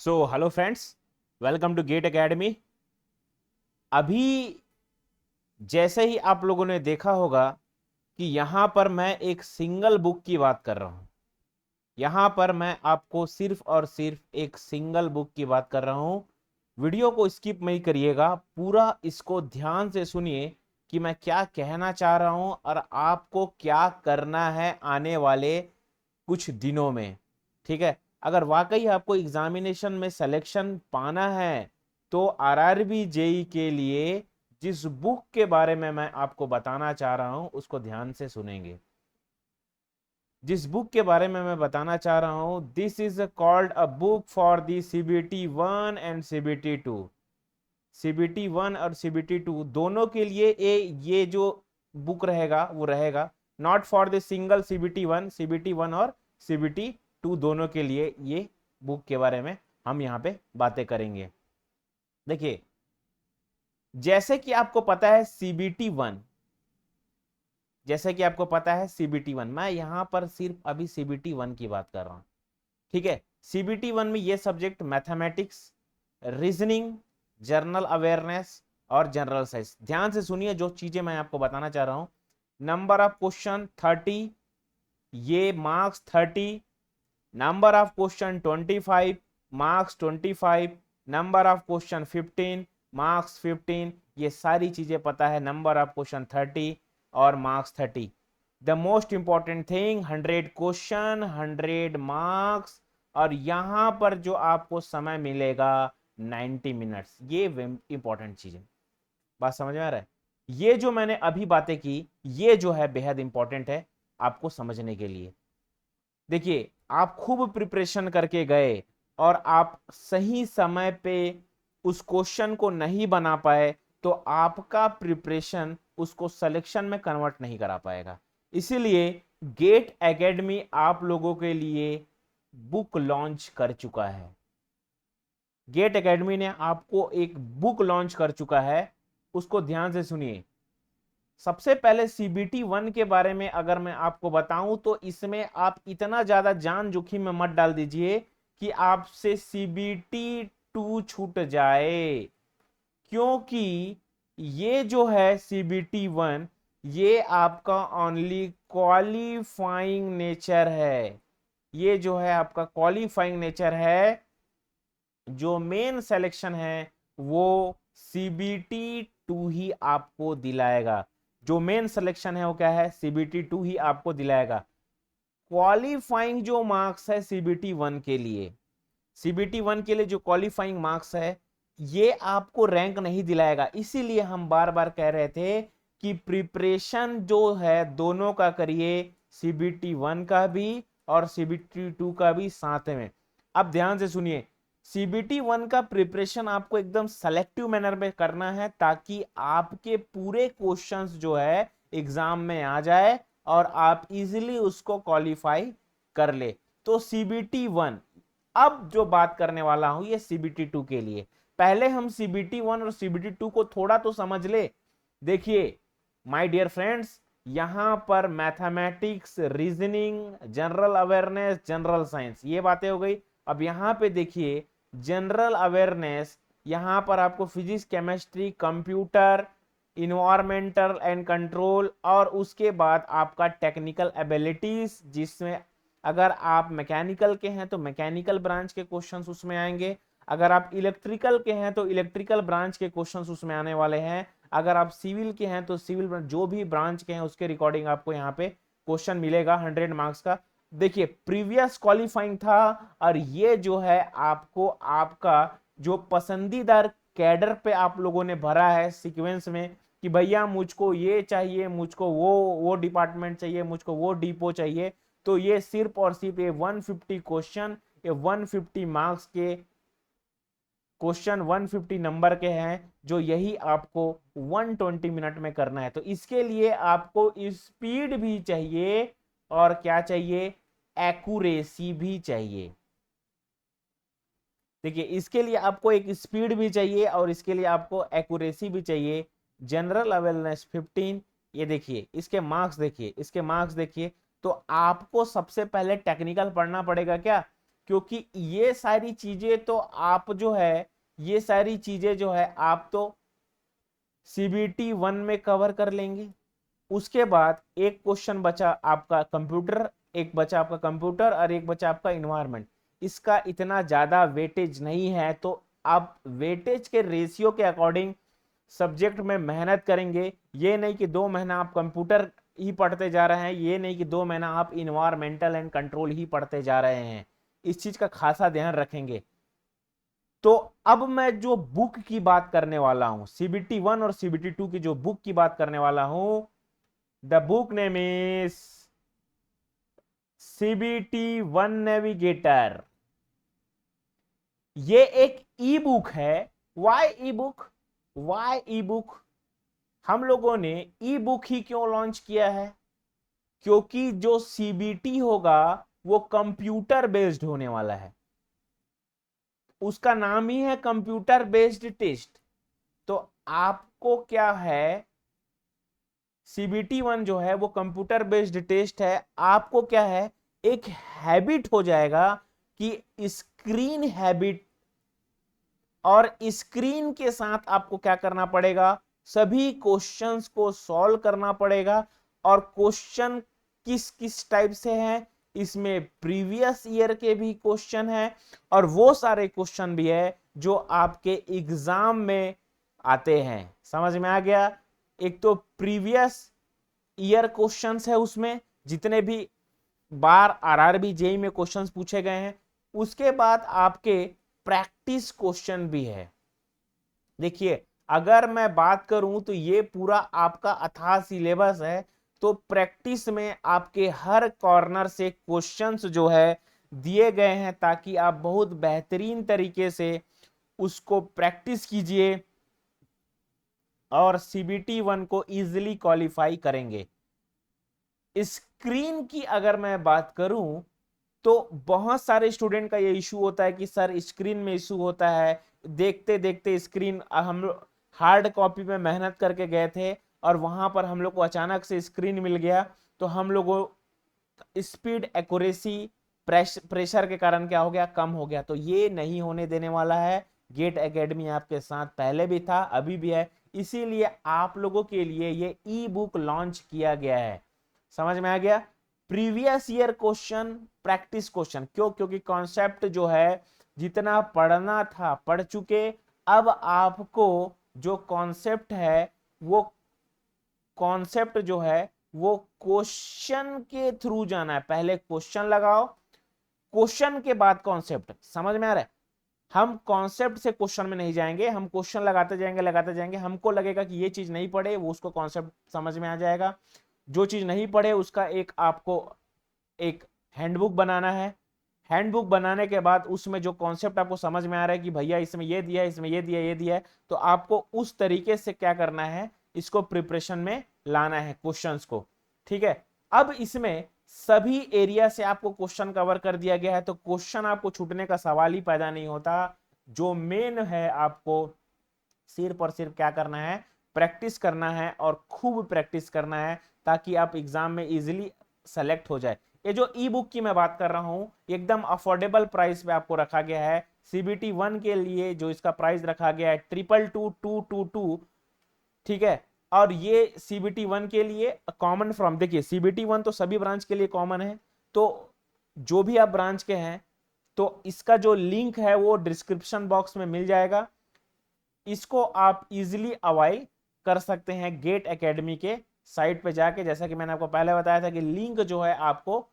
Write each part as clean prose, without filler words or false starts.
So hello friends, welcome to Gate Academy. अभी जैसे ही आप लोगों ने देखा होगा कि यहां पर मैं एक सिंगल बुक की बात कर रहा हूं। यहां पर मैं आपको सिर्फ और सिर्फ एक सिंगल बुक की बात कर रहा हूं। वीडियो को स्किप नहीं करिएगा, पूरा इसको ध्यान से सुनिए कि मैं क्या कहना चाह रहा हूं और आपको क्या करना है आने वाले कुछ दिनों में। ठीक है, अगर वाकई आपको एग्जामिनेशन में सिलेक्शन पाना है तो आरआरबी जेई के लिए जिस बुक के बारे में मैं आपको बताना चाह रहा हूं उसको ध्यान से सुनेंगे। जिस बुक के बारे में मैं बताना चाह रहा हूं, this is called a book for the CBT 1 and CBT 2। CBT 1 और सीबीटी 2 दोनों के लिए ये जो बुक रहेगा वो रहेगा not for the single CBT 1, CBT 1 और सीबीटी 2 दोनों के लिए ये बुक के बारे में हम यहाँ पे बातें करेंगे। देखिए, जैसे कि आपको पता है सीबीटी 1, जैसे कि आपको पता है सीबीटी 1, मैं यहां पर सिर्फ अभी सीबीटी 1 की बात कर रहा हूं। ठीक है, सीबीटी 1 में ये subject mathematics, reasoning, general awareness और जनरल साइंस। ध्यान से सुनिए जो चीजें मैं आपको बताना चाह रहा हूं। नंबर ऑफ क्वेश्चन 30, ये marks 30। Number of question 25, marks 25। Number of question 15, marks 15। ये सारी चीजें पता है। नंबर ऑफ क्वेश्चन 30 और marks 30। The most important thing, 100 question, 100 marks, और यहां पर जो आपको समय मिलेगा 90 मिनट्स। ये इंपॉर्टेंट चीज है। बात समझ में आ रहा है? ये जो मैंने अभी बातें की ये जो है बेहद इंपॉर्टेंट है आपको समझने के लिए। देखिए, आप खूब प्रिपरेशन करके गए और आप सही समय पे उस क्वेश्चन को नहीं बना पाए तो आपका प्रिपरेशन उसको सिलेक्शन में कन्वर्ट नहीं करा पाएगा। इसीलिए गेट एकेडमी आप लोगों के लिए बुक लॉन्च कर चुका है। गेट एकेडमी ने आपको एक बुक लॉन्च कर चुका है, उसको ध्यान से सुनिए। सबसे पहले सीबीटी 1 के बारे में अगर मैं आपको बताऊं तो इसमें आप इतना ज्यादा जान जोखिम में मत डाल दीजिए कि आपसे सीबीटी 2 छूट जाए, क्योंकि ये जो है सीबीटी 1 ये आपका ओनली क्वालिफाइंग नेचर है। ये जो है आपका क्वालिफाइंग नेचर है। जो मेन सिलेक्शन है वो सीबीटी 2 ही आपको दिलाएगा। जो मेन सिलेक्शन है वो क्या है? सीबीटी 2 ही आपको दिलाएगा। क्वालिफाइंग जो मार्क्स है सीबीटी 1 के लिए, सीबीटी 1 के लिए जो क्वालिफाइंग मार्क्स है ये आपको रैंक नहीं दिलाएगा। इसीलिए हम बार बार कह रहे थे कि प्रिपरेशन जो है दोनों का करिए, सीबीटी 1 का भी और सीबीटी 2 का भी साथ में। अब ध्यान से सुनिए, सीबीटी 1 का प्रिपरेशन आपको एकदम सेलेक्टिव मैनर में करना है ताकि आपके पूरे क्वेश्चंस जो है एग्जाम में आ जाए और आप इजीली उसको क्वालिफाई कर ले। तो सीबीटी 1, अब जो बात करने वाला हूं ये सीबीटी 2 के लिए। पहले हम सीबीटी 1 और सीबीटी 2 को थोड़ा तो समझ ले। देखिए माय डियर फ्रेंड्स, यहां पर mathematics, reasoning, general awareness, general science, ये बातें हो गई। अब यहां पे देखिए जनरल अवेयरनेस, यहां पर आपको physics, chemistry, computer, environmental and control, और उसके बाद आपका टेक्निकल एबिलिटीज, जिसमें अगर आप मैकेनिकल के हैं तो मैकेनिकल ब्रांच के क्वेश्चंस उसमें आएंगे। अगर आप इलेक्ट्रिकल के हैं तो इलेक्ट्रिकल ब्रांच के क्वेश्चंस उसमें आने वाले हैं। अगर आप सिविल के हैं तो सिविल, जो भी ब्रांच के हैं उसके रिकॉर्डिंग आपको यहाँ पे क्वेश्चन मिलेगा 100 मार्क्स का। देखिए प्रीवियस क्वालिफाइंग था, और ये जो है आपको आपका जो पसंदीदा कैडर पे आप लोगों ने भरा है सीक्वेंस में कि भैया मुझको ये चाहिए, मुझको वो डिपार्टमेंट चाहिए, मुझको वो डिपो चाहिए, तो ये सिर्फ और सिर्फ ये 150 क्वेश्चन, ये 150 मार्क्स के क्वेश्चन 150 नंबर के हैं जो यही आपको 120 मिनट में करना है। तो इसके लिए आपको स्पीड भी चाहिए और क्या चाहिए? एक्यूरेसी भी चाहिए। देखिए इसके लिए आपको एक स्पीड भी चाहिए और इसके लिए आपको एक्यूरेसी भी चाहिए। जनरल अवेयरनेस 15, ये देखिए इसके मार्क्स देखिए, इसके मार्क्स देखिए। तो आपको सबसे पहले टेक्निकल पढ़ना पड़ेगा क्या? क्योंकि ये सारी चीजें तो आप जो है, ये सारी चीजें जो है आप तो सीबीटी 1 में कवर कर लेंगे। उसके बाद एक क्वेश्चन बचा आपका कंप्यूटर, एक बचा आपका कंप्यूटर और एक बचा आपका इन्वायरमेंट। इसका इतना ज्यादा वेटेज नहीं है, तो आप वेटेज के रेशियो के अकॉर्डिंग सब्जेक्ट में मेहनत करेंगे। ये नहीं कि 2 महीना आप कंप्यूटर ही पढ़ते जा रहे हैं, ये नहीं कि 2 महीना आप इन्वायरमेंटल एंड कंट्रोल ही पढ़ते जा रहे हैं। इस चीज का खासा ध्यान रखेंगे। तो अब मैं जो बुक की बात करने वाला हूं, सीबीटी 1 और सीबीटी 2 की जो बुक की बात करने वाला हूं, the book name is CBT 1 navigator. ये एक ई बुक है। Why e book? Why e book? हम लोगों ने ई बुक ही क्यों लॉन्च किया है? क्योंकि जो सीबीटी होगा वो कंप्यूटर बेस्ड होने वाला है। उसका नाम ही है कंप्यूटर बेस्ड टेस्ट। तो आपको क्या है, सीबीटी 1 जो है वो कंप्यूटर बेस्ड टेस्ट है। आपको क्या है, एक हैबिट हो जाएगा कि स्क्रीन हैबिट, और स्क्रीन के साथ आपको क्या करना पड़ेगा, सभी क्वेश्चंस को सॉल्व करना पड़ेगा। और क्वेश्चन किस किस टाइप से हैं, इसमें प्रीवियस ईयर के भी क्वेश्चन हैं और वो सारे क्वेश्चन भी है जो आपके एग्जाम में आते हैं। समझ में आ गया? एक तो प्रीवियस ईयर क्वेश्चंस है, उसमें जितने भी बार आरआरबी जेई में क्वेश्चंस पूछे गए हैं। उसके बाद आपके प्रैक्टिस क्वेश्चन भी है। देखिए, अगर मैं बात करूं तो ये पूरा आपका अथाह सिलेबस है। तो प्रैक्टिस में आपके हर कॉर्नर से क्वेश्चंस जो है दिए गए हैं, ताकि आप बहुत बेहतरीन तरीके से उसको प्रैक्टिस कीजिए और सीबीटी 1 को इजीली क्वालिफाई करेंगे। स्क्रीन की अगर मैं बात करूं तो बहुत सारे स्टूडेंट का ये इशू होता है कि सर स्क्रीन में इशू होता है, देखते देखते स्क्रीन, हम लोग हार्ड कॉपी में मेहनत करके गए थे और वहां पर हम लोग को अचानक से स्क्रीन मिल गया, तो हम लोगों स्पीड एक्यूरेसी प्रेशर के कारण क्या हो गया, कम हो गया। तो ये नहीं होने देने वाला है। गेट एकेडमी आपके साथ पहले भी था, अभी भी है, इसीलिए आप लोगों के लिए ये ई बुक लॉन्च किया गया है। समझ में आ गया? Previous year question, practice question. क्यों? क्योंकि कॉन्सेप्ट जो है जितना पढ़ना था पढ़ चुके। अब आपको जो कॉन्सेप्ट है वो कॉन्सेप्ट जो है वो क्वेश्चन के थ्रू जाना है। पहले क्वेश्चन लगाओ, क्वेश्चन के बाद कॉन्सेप्ट। समझ में आ रहा है? हम कॉन्सेप्ट से क्वेश्चन में नहीं जाएंगे, हम क्वेश्चन लगाते जाएंगे। हमको लगेगा कि ये चीज नहीं पढ़े, वो उसको कॉन्सेप्ट समझ में आ जाएगा। जो चीज नहीं पढ़े उसका एक आपको एक हैंडबुक बनाना है। हैंडबुक बनाने के बाद उसमें जो कॉन्सेप्ट आपको समझ में आ रहा है कि भैया इसमें ये दिया है, इसमें ये दिया है, ये दिया है, तो आपको उस तरीके से क्या करना है, इसको प्रिपरेशन में लाना है क्वेश्चंस को। ठीक है? अब इसमें सभी एरिया से आपको क्वेश्चन कवर कर दिया गया है, तो क्वेश्चन आपको छूटने का सवाल ही पैदा नहीं होता। जो मेन है, आपको सिर्फ और सिर्फ क्या करना है, प्रैक्टिस करना है और खूब प्रैक्टिस करना है, ताकि आप एग्जाम में इजीली सेलेक्ट हो जाए। ये जो ई बुक की मैं बात कर रहा हूं, एकदम अफोर्डेबल प्राइस पे आपको रखा गया है। सीबीटी 1 के लिए जो इसका प्राइस रखा गया है 222222। ठीक है? और ये सीबीटी 1 के लिए कॉमन फ्रॉम, देखिए सीबीटी 1 तो सभी ब्रांच के लिए कॉमन है, तो जो भी आप ब्रांच के हैं तो इसका जो लिंक है वो डिस्क्रिप्शन बॉक्स में मिल जाएगा। इसको आप इजीली अवाइल कर सकते हैं गेट एकेडमी के साइट पे जाके। जैसा कि मैंने आपको पहले बताया था कि लिंक जो है आपको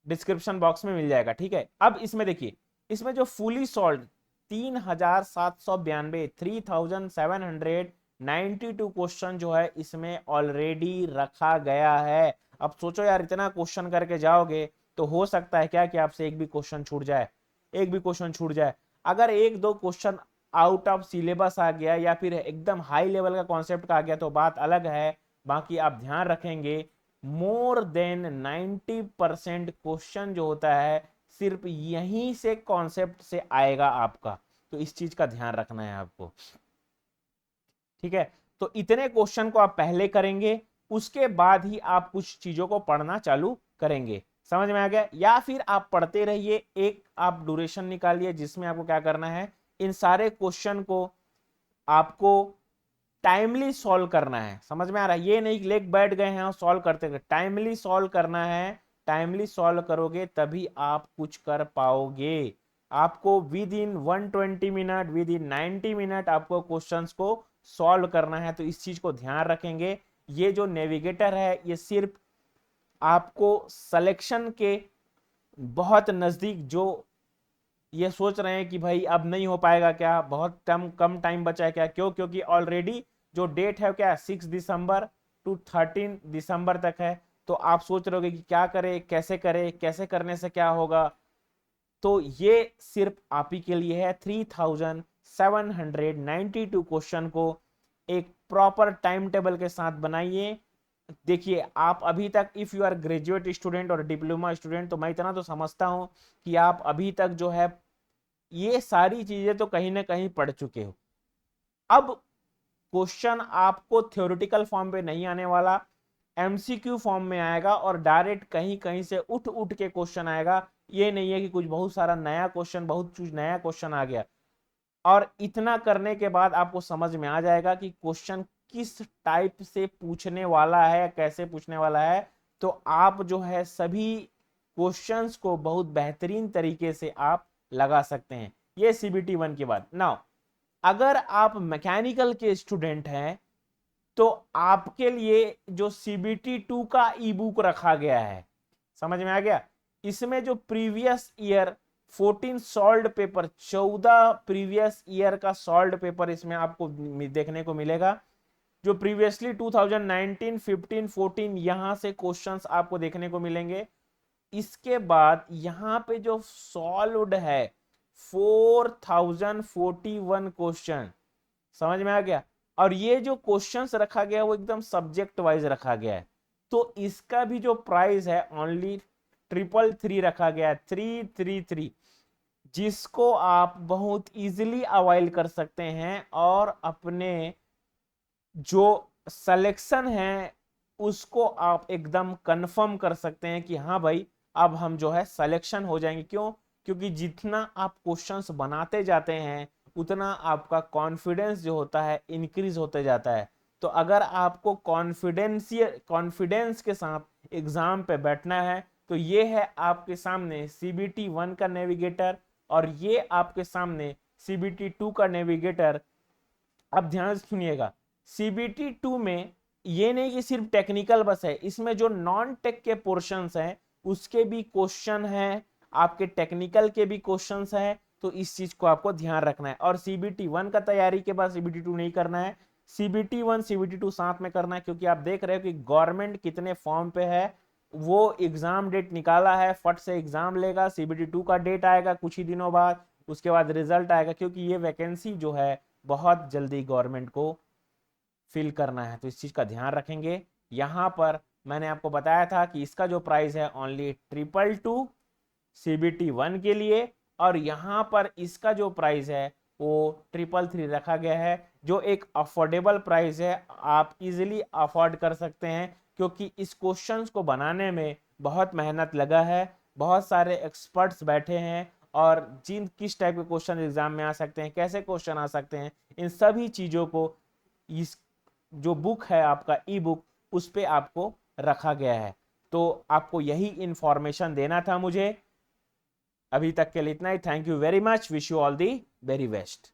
डिस्क्रिप्शन बॉक्स में मिल जाएगा। ठीक है? अब इसमें देखिए, इसमें जो फुली सॉल्व 3792 3792 क्वेश्चन जो है इसमें ऑलरेडी रखा गया है। अब सोचो यार, इतना क्वेश्चन करके जाओगे तो हो सकता है क्या कि आपसे एक भी क्वेश्चन छूट जाए, एक भी क्वेश्चन छूट जाए। अगर एक दो क्वेश्चन आउट ऑफ सिलेबस आ गया या फिर एकदम हाई लेवल का कॉन्सेप्ट का आ गया तो बात अलग है। बाकी आप ध्यान रखेंगे, मोर देन 90% क्वेश्चन जो होता है सिर्फ यहीं से कॉन्सेप्ट से आएगा आपका। तो इस चीज का ध्यान रखना है आपको। ठीक है? तो इतने क्वेश्चन को आप पहले करेंगे, उसके बाद ही आप कुछ चीजों को पढ़ना चालू करेंगे। समझ में आ गया? या फिर आप पढ़ते रहिए, एक आप ड्यूरेशन निकालिए जिसमें आपको क्या करना है, इन सारे क्वेश्चन को आपको टाइमली सॉल्व करना है। समझ में आ रहा है? ये नहीं लेक बैठ गए हैं और सॉल्व करते गए, टाइमली सॉल्व करना है। टाइमली सॉल्व करोगे तभी आप कुछ कर पाओगे। आपको with in 120 minute, with in 90 minute आपको क्वेश्चंस को सॉल्व करना है। तो इस चीज को ध्यान रखेंगे। ये जो नेविगेटर है ये सिर्फ आपको सिलेक्शन के बहुत नजदीक, जो ये सोच रहे हैं कि भाई अब नहीं हो पाएगा क्या, बहुत कम टाइम बचा है क्या, क्यों? क्योंकि ऑलरेडी जो डेट है क्या, 6 दिसंबर टू 13 दिसंबर तक है। तो आप सोच रहे होगे कि क्या करें, कैसे करने से क्या होगा। तो ये सिर्फ आप ही के लिए है। 3792 क्वेश्चन को एक प्रॉपर टाइम टेबल के साथ बनाइए। देखिए, आप अभी तक if you are graduate student और डिप्लोमा स्टूडेंट, तो मैं इतना तो समझता हूं कि आप अभी तक जो है ये सारी चीजें तो कहीं ना कहीं पढ़ चुके हो। अब क्वेश्चन आपको थ्योरेटिकल फॉर्म पे नहीं आने वाला, एमसीक्यू फॉर्म में आएगा और डायरेक्ट कहीं कहीं से उठ उठ के क्वेश्चन आएगा। ये नहीं है कि कुछ बहुत सारा नया क्वेश्चन, बहुत कुछ नया क्वेश्चन आ गया। और इतना करने के बाद आपको समझ में आ जाएगा कि क्वेश्चन किस टाइप से पूछने वाला है, कैसे पूछने वाला है। तो आप जो है सभी क्वेश्चंस को बहुत बेहतरीन तरीके से आप लगा सकते हैं। ये सीबीटी 1 की बात। नाउ अगर आप मैकेनिकल के स्टूडेंट हैं तो आपके लिए जो सीबीटी 2 का ई बुक रखा गया है, समझ में आ गया? इसमें जो previous year 14 solved paper, 14 previous year का सॉल्व्ड पेपर इसमें आपको देखने को मिलेगा। जो प्रीवियसली 2019, 15, 14 यहां से क्वेश्चंस आपको देखने को मिलेंगे। इसके बाद यहां पे जो सॉल्व्ड है 4041 क्वेश्चन, समझ में आ गया? और ये जो क्वेश्चंस रखा गया है वो एकदम सब्जेक्ट वाइज रखा गया है। तो इसका भी जो प्राइस है ओनली 333 रखा गया है, 333, जिसको आप बहुत इजीली अवाइल कर सकते हैं और अपने जो सिलेक्शन है उसको आप एकदम कंफर्म कर सकते हैं कि हाँ भाई अब हम जो है सिलेक्शन हो जाएंगे। क्यों? क्योंकि जितना आप क्वेश्चंस बनाते जाते हैं उतना आपका कॉन्फिडेंस जो होता है इंक्रीज होते जाता है। तो अगर आपको कॉन्फिडेंस के साथ एग्जाम पे बैठना है तो ये है आपके सामने सीबीटी 1 का नेविगेटर और ये आपके सामने सीबीटी 2 का नेविगेटर। अब ध्यान से सुनिएगा, सीबीटी 2 में ये नहीं कि सिर्फ टेक्निकल बस है, इसमें जो नॉन टेक के पोर्शंस हैं उसके भी क्वेश्चन हैं, आपके टेक्निकल के भी क्वेश्चंस हैं। तो इस चीज को आपको ध्यान रखना है। और सीबीटी 1 का तैयारी के बाद सीबीटी 2 नहीं करना है, सीबीटी 1 सीबीटी 2 साथ में करना है। क्योंकि आप देख रहे हो कि गवर्नमेंट कितने फॉर्म पे है, वो एग्जाम डेट निकाला है, फट से एग्जाम लेगा, सीबीटी 2 का डेट आएगा कुछ ही दिनों बाद, उसके बाद रिजल्ट आएगा। क्योंकि ये वैकेंसी जो है बहुत जल्दी गवर्नमेंट को फिल करना है। तो इस चीज का ध्यान रखेंगे। यहां पर मैंने आपको बताया था कि इसका जो प्राइस है ओनली 222 सीबीटी 1 के लिए, और यहां पर इसका जो प्राइस है वो 333 रखा गया है, जो एक अफोर्डेबल प्राइस है, आप इजीली अफोर्ड कर सकते हैं। क्योंकि इस क्वेश्चंस को बनाने में बहुत मेहनत लगा है, बहुत सारे एक्सपर्ट्स बैठे हैं, और जिन किस टाइप के क्वेश्चन एग्जाम में आ सकते हैं, कैसे क्वेश्चन आ सकते हैं, इन सभी चीजों को इस जो बुक है आपका ई बुक उस पे आपको रखा गया है। तो आपको यही इंफॉर्मेशन देना था मुझे। अभी तक के लिए इतना ही। Thank you very much, wish you all the very best.